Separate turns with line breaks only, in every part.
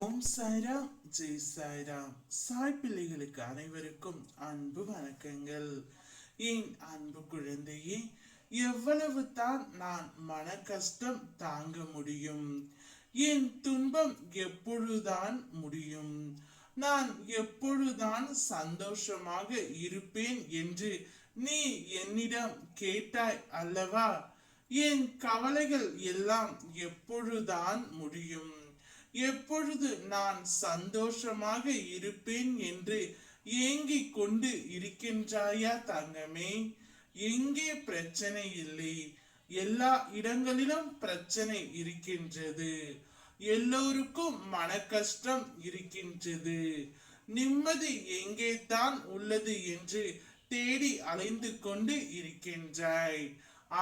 ஓம் சாய்ராம், ஜெய் சாய்ராம். சாய் பிள்ளைகளுக்கு அனைவருக்கும் அன்பு வணக்கங்கள். என் அன்பு குழந்தையே, எவ்வளவு தான் நான் மன கஷ்டம் தாங்க முடியும்? என் துன்பம் எப்பொழுதுதான் முடியும்? நான் எப்பொழுதுதான் சந்தோஷமாக இருப்பேன் என்று நீ என்னிடம் கேட்டாய் அல்லவா? என் கவலைகள் எல்லாம் எப்பொழுதுதான் முடியும்? எப்பொழுது நான் சந்தோஷமாக இருப்பேன் என்று ஏங்கிக் கொண்டு இருக்கின்றாயா தங்கமே? எங்கே பிரச்சனை இல்லை? எல்லா இடங்களிலும் பிரச்சனை இருக்கின்றது. எல்லோருக்கும் மன கஷ்டம் இருக்கின்றது. நிம்மதி எங்கே தான் உள்ளது என்று தேடி அலைந்து கொண்டு இருக்கின்றாய்.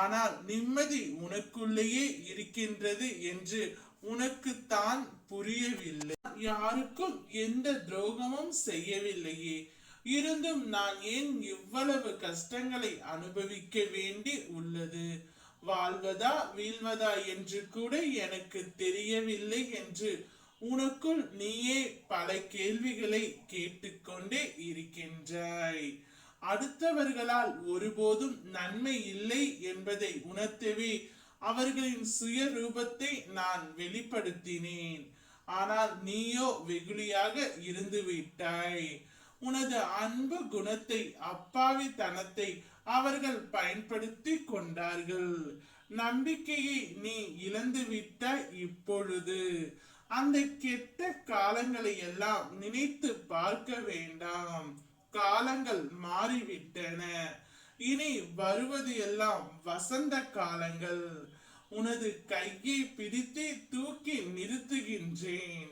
ஆனால் நிம்மதி உனக்குள்ளேயே இருக்கின்றது என்று உனக்குத்தான் புரியவில்லை. யாருக்கும் எந்த துரோகமும் செய்யவில்லையே, இருந்தும் நான் ஏன் இவ்வளவு கஷ்டங்களை அனுபவிக்க வேண்டி உள்ளது? வாழ்வதா வீழ்வதா என்று கூட எனக்கு தெரியவில்லை என்று உனக்குள் நீயே பல கேள்விகளை கேட்டுக்கொண்டே இருக்கின்றாய். அடுத்தவர்களால் ஒருபோதும் நன்மை இல்லை என்பதை உணர்த்தவே அவர்களின் சுய ரூபத்தை நான் வெளிப்படுத்தினேன். ஆனால் நீயோ வெகுளியாக இருந்து விட்டாய். உனது அன்பு குணத்தை, அப்பாவித்தனத்தை அவர்கள் பயன்படுத்தி கொண்டார்கள். நம்பிக்கையை நீ இழந்து விட்டாய். இப்பொழுது அந்த கெட்ட காலங்களை எல்லாம் நினைத்து பார்க்க வேண்டாம். காலங்கள் மாறிவிட்டன. இனி வருவது எல்லாம் வசந்த காலங்கள். உனது கையை பிடித்து தூக்கி நிறுத்துகின்றேன்.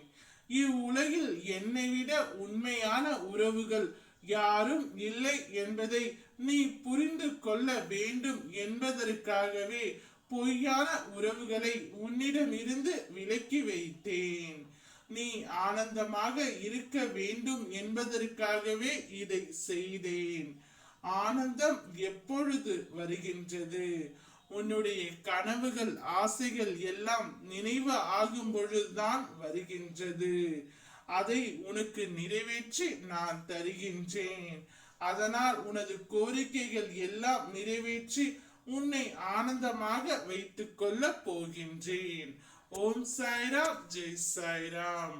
இவ்வுலகில் என்னை விட உண்மையான உறவுகள் யாரும் இல்லை என்பதை நீ புரிந்து கொள்ள வேண்டும் என்பதற்காகவே பொய்யான உறவுகளை உன்னிடமிருந்து விலக்கி வைத்தேன். நீ ஆனந்தமாக இருக்க வேண்டும் என்பதற்காகவே இதை செய்தேன். ஆனந்தம் எப்பொழுது வருகின்றது? உன்னுடைய கனவுகள், ஆசைகள் எல்லாம் நினைவு ஆகும் பொழுதுதான் வருகின்றது. அதை உனக்கு நிறைவேற்றி நான் தருகின்றேன். அதனால் உனது கோரிக்கைகள் எல்லாம் நிறைவேற்றி உன்னை ஆனந்தமாக வைத்துக் கொள்ள போகின்றேன். ஓம் சாய்ராம், ஜெய் சாய்ராம்.